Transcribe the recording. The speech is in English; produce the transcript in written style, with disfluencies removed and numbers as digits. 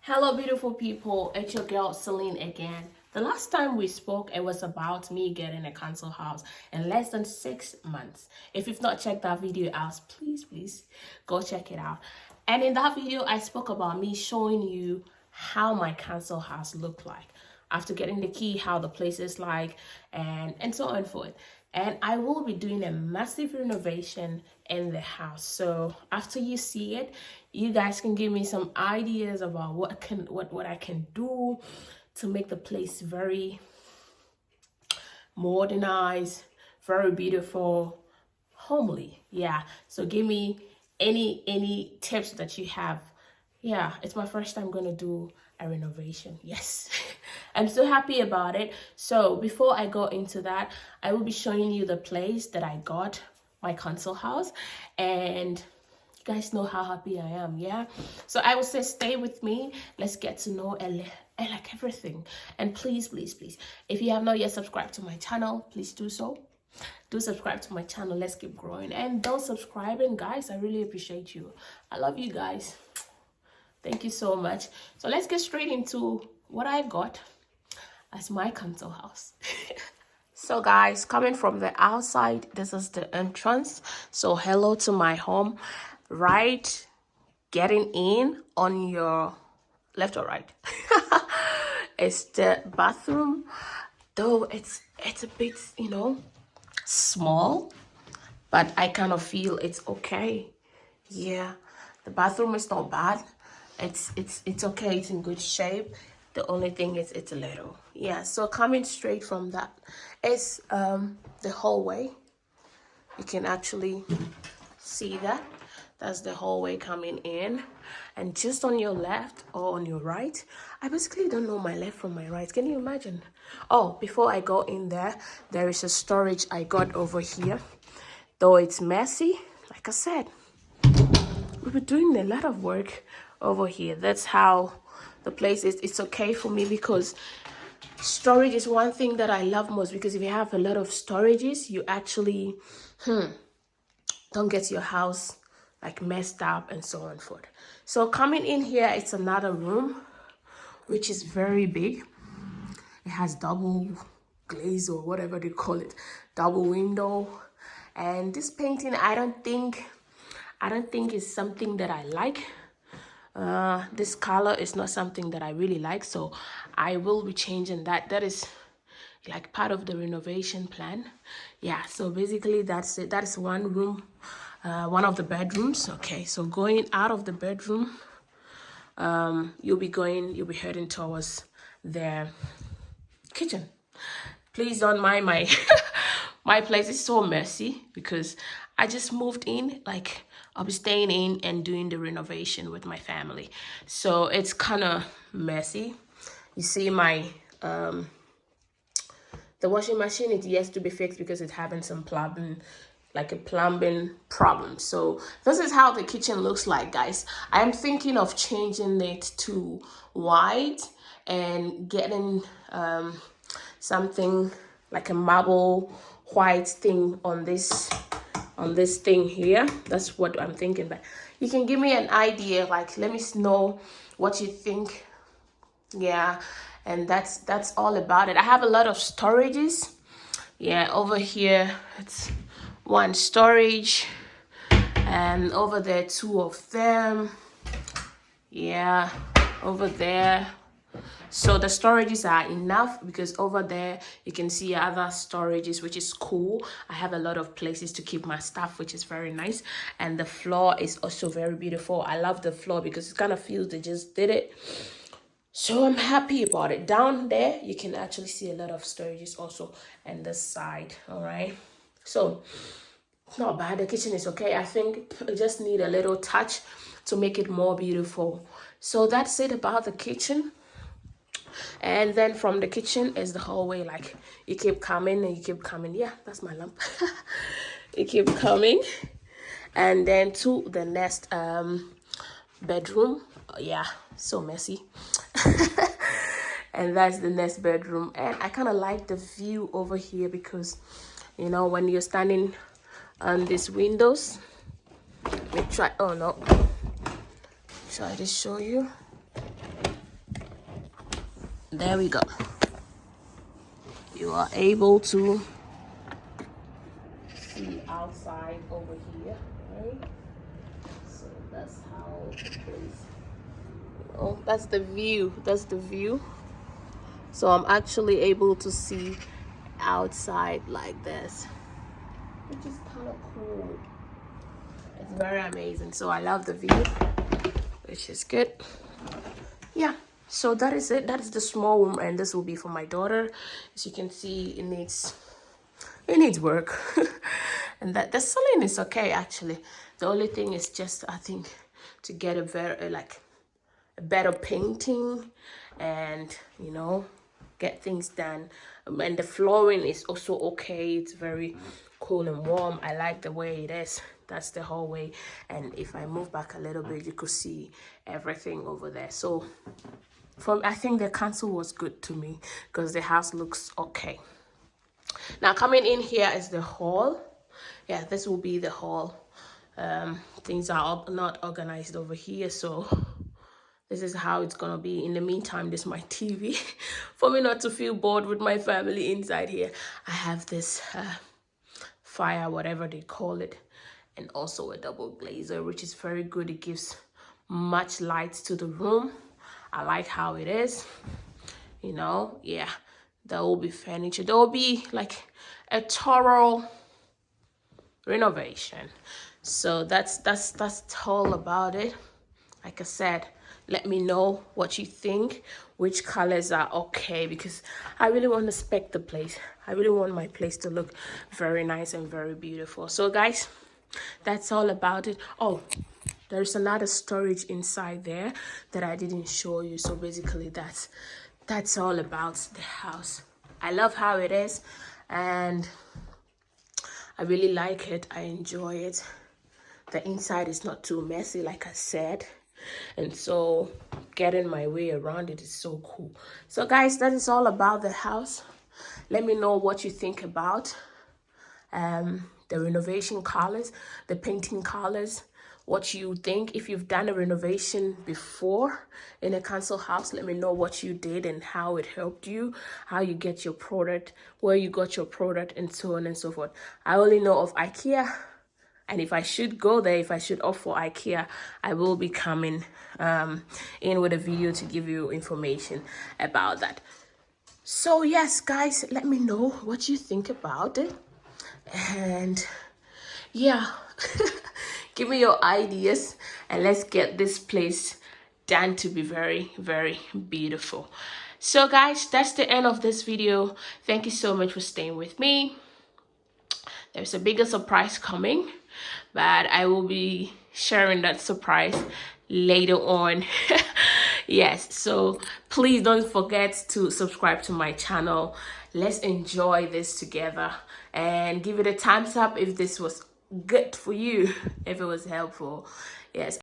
Hello, beautiful people. It's your girl Celine again. The last time we spoke, it was about me getting a council house in less than 6 months. If you've not checked that video out, please go check it out. And in that video, I spoke about me showing you how my council house looked like after getting the key, how the place is like, and so on and forth. And I will be doing a massive renovation in the house. So after you see it, you guys can give me some ideas about what I can do to make the place very modernized, very beautiful, homely. Yeah. So give me any tips that you have. Yeah, it's my first time gonna do a renovation. Yes. I'm so happy about it. So before I go into that, I will be showing you the place that I got my council house, and you guys know how happy I am. Yeah, so I will say stay with me. Let's get to know I like everything. And please, if you have not yet subscribed to my channel, please do so. Do subscribe to my channel. Let's keep growing. And those subscribing, guys, I really appreciate you. I love you guys. Thank you so much. So let's get straight into what I got as my council house. So guys, coming from the outside, this is the entrance. So hello to my home. Right, getting in on your left or right it's the bathroom, though it's a bit, small, but I kind of feel it's okay. Yeah, the bathroom is not bad. It's okay. It's in good shape. The only thing is it's a little, yeah. So coming straight from that is the hallway. You can actually see that. That's the hallway coming in. And just on your left or on your right, I basically don't know my left from my right. Can you imagine? Oh, before I go in there, there is a storage I got over here. Though it's messy, like I said, we were doing a lot of work over here. That's how the place is. It's okay for me because storage is one thing that I love most, because if you have a lot of storages, you actually don't get your house like messed up and so on and forth. So coming in here, it's another room which is very big. It has double glaze or whatever they call it, double window. And this painting, I don't think is something that I like. This color is not something that I really like, so I will be changing that. That is like part of the renovation plan. Yeah, so basically that's it. That is one room, one of the bedrooms. Okay, so going out of the bedroom, you'll be heading towards the kitchen. Please don't mind my my place is so messy because I just moved in. Like, I'll be staying in and doing the renovation with my family, so it's kind of messy. You see my the washing machine, it has to be fixed because it's having some plumbing problem. So this is how the kitchen looks like, guys. I am thinking of changing it to white and getting something like a marble white thing on this thing here. That's what I'm thinking. But you can give me an idea, like let me know what you think. Yeah, and that's all about it. I have a lot of storages. Yeah, over here it's one storage, and over there two of them. Yeah, over there. So the storages are enough, because over there you can see other storages, which is cool. I have a lot of places to keep my stuff, which is very nice. And the floor is also very beautiful. I love the floor because it kind of feels they just did it. So I'm happy about it. Down there you can actually see a lot of storages also, and this side. All right, so it's not bad. The kitchen is okay. I think I just need a little touch to make it more beautiful. So that's it about the kitchen. And then from the kitchen is the hallway. Like, you keep coming and you keep coming. Yeah, that's my lamp. You keep coming, and then to the next bedroom. Yeah, so messy. And that's the next bedroom. And I kind of like the view over here because, when you're standing on these windows, let me try. Oh no, shall I just show you? there we go. You are able to see outside over here, right? So that's how the place, that's the view. That's the view. So I'm actually able to see outside like this, which is kind of cool. It's very amazing. So I love the view, which is good. Yeah, so that is it. That is the small room, and this will be for my daughter. As you can see, it needs work. And that the ceiling is okay, actually. The only thing is just, I think, to get a very a better painting, and get things done. And the flooring is also okay. It's very cool and warm. I like the way it is. That's the hallway, and if I move back a little bit, you could see everything over there. So I think the council was good to me, because the house looks okay. Now coming in here is the hall. Yeah, this will be the hall. Things are not organized over here, so this is how it's gonna be. In the meantime, this is my TV. For me not to feel bored with my family inside here, I have this fire, whatever they call it, and also a double glazer, which is very good. It gives much light to the room. I like how it is. Yeah, there will be furniture. There will be like a thorough renovation. So that's all about it. Like I said, let me know what you think, which colors are okay, because I really want to spec the place. I really want my place to look very nice and very beautiful. So guys, that's all about it. Oh, there's another storage inside there that I didn't show you. So basically that's all about the house. I love how it is, and I really like it. I enjoy it. The inside is not too messy, like I said, and so getting my way around it is so cool. So guys, that is all about the house. Let me know what you think about the renovation colors, the painting colors, what you think. If you've done a renovation before in a council house, let me know what you did and how it helped you, how you get your product, where you got your product, and so on and so forth. I only know of IKEA, and if I should go there, if I should opt for IKEA, I will be coming in with a video to give you information about that. So yes, guys, let me know what you think about it. And yeah, give me your ideas, and let's get this place done to be very, very beautiful. So guys, that's the end of this video. Thank you so much for staying with me. There's a bigger surprise coming, but I will be sharing that surprise later on. Yes, so please don't forget to subscribe to my channel. Let's enjoy this together, and give it a thumbs up if this was good for you, if it was helpful. Yes.